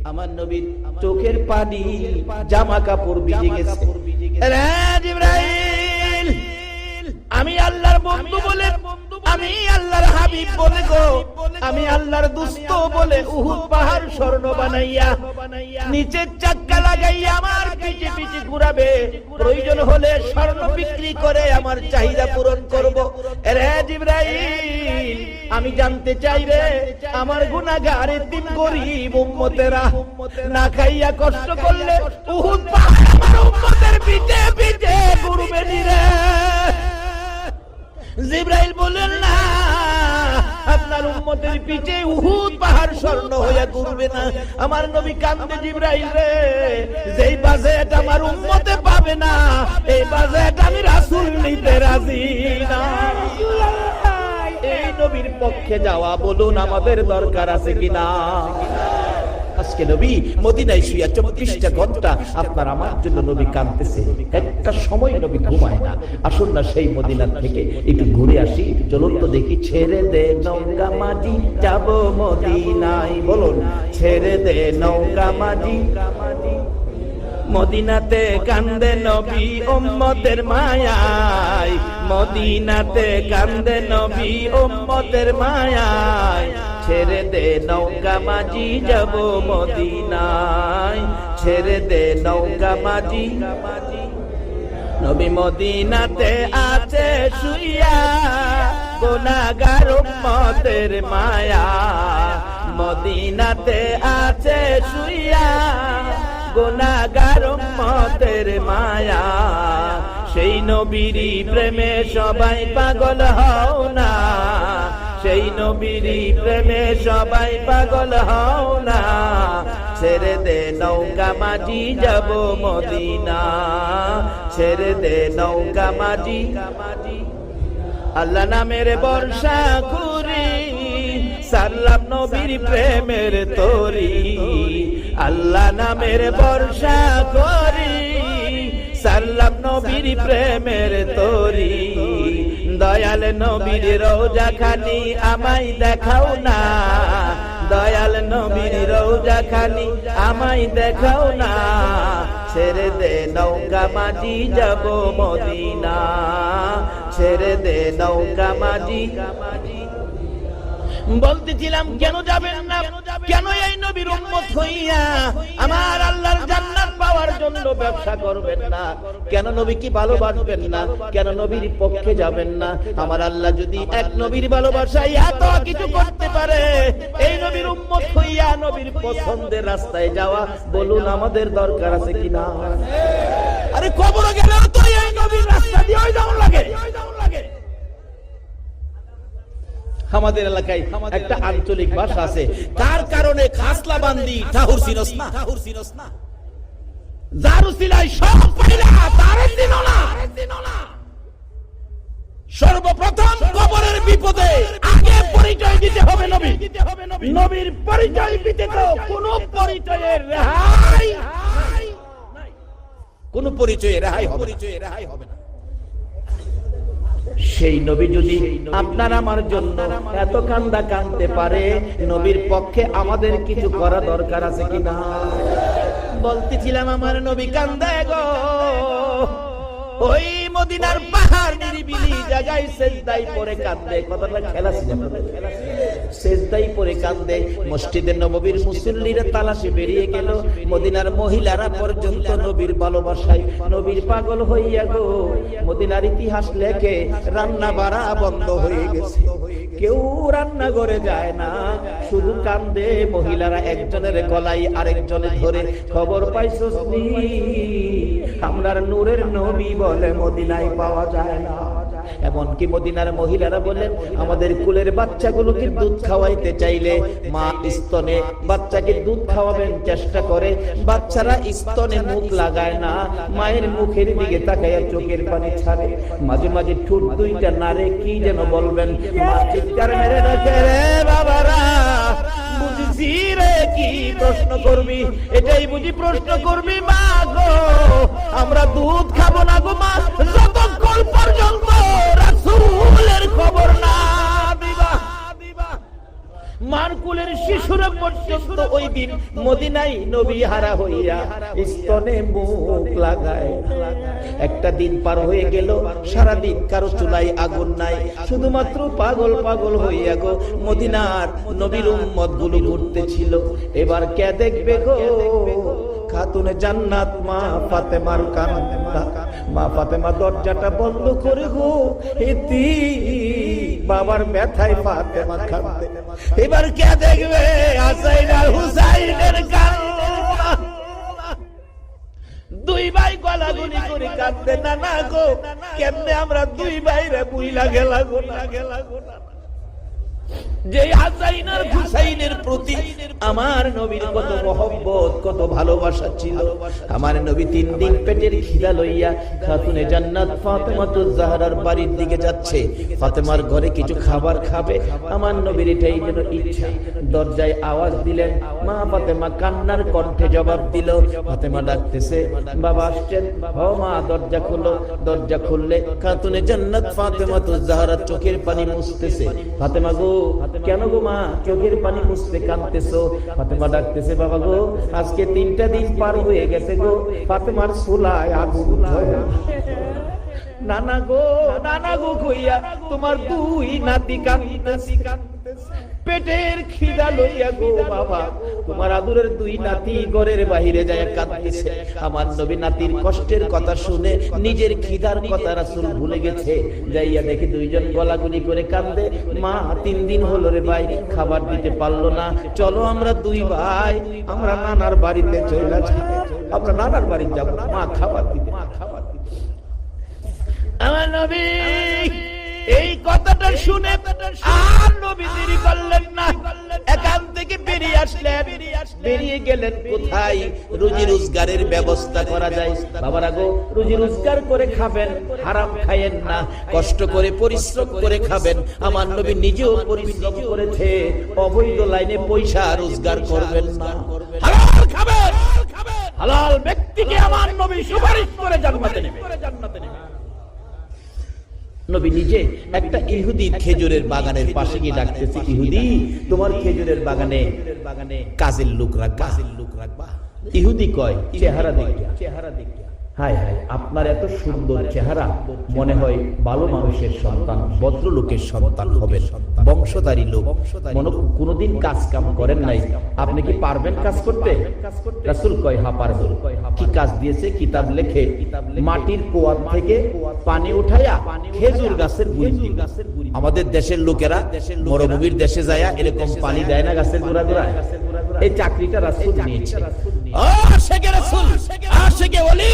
আমার নবীর চোখের পানি জামা কাপড় ভিজে গেছে। রে জিবরাইল, আমি আল্লাহর বন্ধু বলে, আমি আল্লাহর হাবিব বলে গো, আমি আল্লাহর দুস্ত বলে উহুদ পাহাড় স্বর্ণ বানাইয়া নিচের চাক্কা লাগাইয়া আমার পিছে পিছে ঘুরাবে, প্রয়োজন হলে স্বর্ণ বিক্রি করে আমার চাহিদা পূরণ করব। রে জিবরাইল, আমি জানতে চাই রে, আমার গুনাহগার এতিম গরীব উম্মতেরা না খাইয়া কষ্ট করলে উহুদ পাহাড় আমার উম্মতের পিছে পিছে ঘুরবে নি রে? জিবরাইল বলেন না, আপনার উম্মতের পিছে উহুদ পাহাড় স্বর্ণ হইয়া ঘুরবে না। আমার নবী কান্দে, জিবরাইল রে, যেই বাজেট আমার উম্মতে পাবে না, এই বাজেট আমি রাসূল নিতে রাজি না। এই নবীর পক্ষে যাওয়া বলুন আমাদের দরকার আছে কিনা? আজকে নবী মদিনায় শুয়ে 24টা ঘন্টা আপনার আমার জন্য নবী কাঁদতেছে, একটা সময় নবী ঘুমায় না। আসুন না সেই মদিনা থেকে একটু ঘুরে আসি, চলুন তো দেখি। ছেড়ে দে নৌকা মাঝি যাব মদিনায়, বলুন ছেড়ে দে নৌকা মাঝি, মদিনাতে কান্দে নবী উম্মতের মায়ায়, মদিনাতে কান্দে নবী উম্মতের মায়ায়, ছেড়ে দে নৌকা মাঝি যাব মদিনায়, ছেড়ে দে নৌকা মাঝি। নবী মদিনাতে আছে শুইয়া গুনাহগার উম্মতের মায়া, মদিনাতে আছে শুইয়া গুনাহগার উম্মতের মায়া। সেই নবীরই প্রেমে সবাই পাগল হও না, সেই নবীরই প্রেমে সবাই পাগল হও না, ছেড়ে দে নৌকা মাঝি যাব মদিনা, ছেড়ে দে নৌকা মাঝি। আল্লাহ নামের বর্ষা করি সারলাম নবীর প্রেমের তরি, আল্লাহ নামের বর্ষা করি সারলাম নবীর প্রেমের তরি। দয়াল নবীর রওজা খানি আমায় দেখাও না, দয়াল নবীর রওজা খানি আমায় দেখাও না, ছেড়ে দে নৌকা মাঝি যাব মদিনা, ছেড়ে দে নৌকা মাঝি। বলতেছিলাম কেন যাবেন না, কেন এই নবীর উম্মত হইয়া আমার আল্লাহর জান্নাত পাওয়ার জন্য ব্যবসা করবেন না? কেন নবী কি ভালোবাসবেন না? কেন নবীর পক্ষে যাবেন না? আমার আল্লাহ যদি এক নবীর ভালোবাসায় এত কিছু করতে পারে, এই নবীর উম্মত হইয়া নবীর পছন্দের রাস্তায় যাওয়া বলুন আমাদের দরকার আছে কিনা? আরে কবরে গেলে তো এই নবীর রাস্তা দিয়ে যাওয়া লাগে। আমাদের এলাকায় একটা আঞ্চলিক ভাষা আছে, কার কারণে খাসলা বান্দি ঠাহুর সিনস না, ঠাহুর সিনস না, জারু সিলাই সব পাইলা তারে চিনো না। সর্বপ্রথম কবরের বিপদে আগে পরিচয় দিতে হবে নবী, নবীর পরিচয় দিতে তো কোনো পরিচয়ের রেহাই, কোনো পরিচয়ের রেহাই হবে, পরিচয়ের রেহাই হবে না। সেই নবী যদি আপনার আমার জন্য এত কান্দা কাঁদতে পারে, নবীর পক্ষে আমাদের কিছু করা দরকার আছে কিনা? বলতেছিলাম আমার নবী কান্দে গো, ওই মদিনার পাহাড় নিরিবিলি জায়গায় সেজদায় পড়ে কান্দে। কথাটা খেলা ছিল, সেজদায় পড়ে কান্দে। মসজিদে নববীর মুসল্লিরা তালাশে বেরিয়ে গেল, মদিনার মহিলারা পর্যন্ত নবীর ভালোবাসায় নবীর পাগল হইয়া গো। মদিনার ইতিহাস লেখে রান্না বাড়া বন্ধ হয়ে গেছে, কেউ রান্না করে যায় না, শুধু কান্দে মহিলারা একজনের গলায় আরেকজনে ধরে। খবর পাইছস নি আমরার নূরের নবী বলে মদিনায় পাওয়া যায় না। এমনকি মদিনার মহিলারা বলেন, আমাদের কুলের বাচ্চাগুলোকে দুধ খাওয়াইতে চাইলে মা স্তনে বাচ্চাকে দুধ খাওয়াবেন চেষ্টা করে, বাচ্চারা স্তনে মুখ লাগায় না, মায়ের মুখের দিকে তাকাইয়া চোখের পানি ছাড়ে, মাঝে মাঝে ঠোঁট দুইটা নাড়ে, কি যেন বলবেন, মা চিৎকার মেরে রাখে, রে বাবারা বুঝছি রে, কি প্রশ্ন করবি, এটাই বুঝি প্রশ্ন করবি মা গো, আমরা দুধ খাবো না গো মা, যতক্ষণ পর্যন্ত রাসূলের খবর না দিবা। মারকুলের শিশুরা পর্যন্ত ওই দিন মদিনায় নবী হারা হইয়া স্তনে মুখ লাগায়। একটা দিন পার হয়ে গেল, সারা দিন কারো চুলায় আগুন নাই, শুধুমাত্র পাগল পাগল হইয়া গো মদিনার নবীর উম্মত গুলো ঘুরতেছিল। এবার কে দেখবে গো? খাতুনে জান্নাত মা ফাতেমার কান্না। মা ফাতেমা দরজাটা বন্ধ করে গো এতি বাবার ব্যথায় ফাতেমা কাঁদে। এবার কে দেখবে? হাসাইন আর হুসাইনের কান্না। দুই ভাই গলাগলি করে কাঁদতে, না না গো কেমনে আমরা দুই ভাইরে বুইলা গেলা গো না গেলা গো না। যে হাসাইন আর হুসাইনের প্রতি আমার নবীর কত মহব্বত, কত ভালোবাসা ছিল। আমার নবী 3 দিন পেটের খিদা লইয়া খাতুনে জান্নাত ফাতেমাতুজ জাহরার বাড়ির দিকে যাচ্ছে। ফাতেমার ঘরে কিছু খাবার খাবে, আমার নবীর এটাই যেন ইচ্ছা। দরজায় আওয়াজ দিলেন, মা ফাতেমা কান্নার কণ্ঠে জবাব দিল। ফাতেমা ডাকতেছে, বাবা আসছেন। ও মা দরজা খুলো। দরজা খুললে খাতুনে জান্নাত ফাতেমাতুজ জাহরা চোখের পানি মুছতেছে। ফাতেমা গো, কেন গো মা চোখের পানি মুছতে কাঁদতেছো? ফাতেমা ডাকতেছে, বাবা গো আজকে 3টা দিন পার হয়ে গেছে গো, ফাতেমার চুলায় আগুন ধরে। নানা গো কইয়া তোমার 2 নাতি কাঁদতেছে, পেটের খিদা লইয়া গো বাবা, তোমার আদরের 2 নাতি ঘরের বাহিরে যায় কাঁদতেছে। আমার নবী নাতির কষ্টের কথা শুনে নিজের খিদার কথা রাসূল ভুলে গেছে। যাইয়া দেখে 2 জন গলাগলি করে কাঁদে। মা 3 দিন হলো রে ভাই খাবার দিতে পারলো না, চলো আমরা 2 ভাই আমরা নানার বাড়িতে চলে যাই, আমরা নানার বাড়ি যাব, মা খাবার দিতে। আমার নবী এই কথাটা শুনে আর নবী দেরি করলেন না, এখান থেকে বেরিয়ে আসলেন। বেরিয়ে গেলেন কোথায়? রুজি রোজগারের ব্যবস্থা করা যায়। বাবারা গো, রুজি রোজগার করে খাবেন, হারাম খায়েন না, কষ্ট করে পরিশ্রম করে খাবেন। আমার নবী নিজেও পরিশ্রম করেছে, অবৈধ লাইনে পয়সা রোজগার করবেন না, হালাল খাবেন। হালাল ব্যক্তিকে আমার নবী সুপারিশ করে জান্নাতে নেবে। নবী নিজে একটা ইহুদির খেজুরের বাগানের পাশে গিয়ে ডাকতেছে, ইহুদি তোমার খেজুরের বাগানে কাজের লোক রাখবা। ইহুদি কয়, চেহারা দেখিয়া হায় হায় আপনার এত সুন্দর চেহারা, মনে হয় ভালো মানুষের সন্তান, ভদ্রলোকের সন্তান হবেন, বংশধারী লোক, মনে কোনোদিন কাজ কাম করেন নাই, আপনি কি পারবেন কাজ করতে? রাসূল কয়, হ্যাঁ পারবো। কি কাজ দিয়েছে? কিতাব লেখে মাটির কুয়া থেকে পানি উঠাইয়া খেজুর গাছের গুড়ি। আমাদের দেশের লোকেরা মরুভূমির দেশে যায় এরকম পানি দেয় না গাছের গোড়া গোড়ায়, এই চাকরিটা রাসূল নিয়েছে। আশিকে রাসূল, আশিকে ওলি।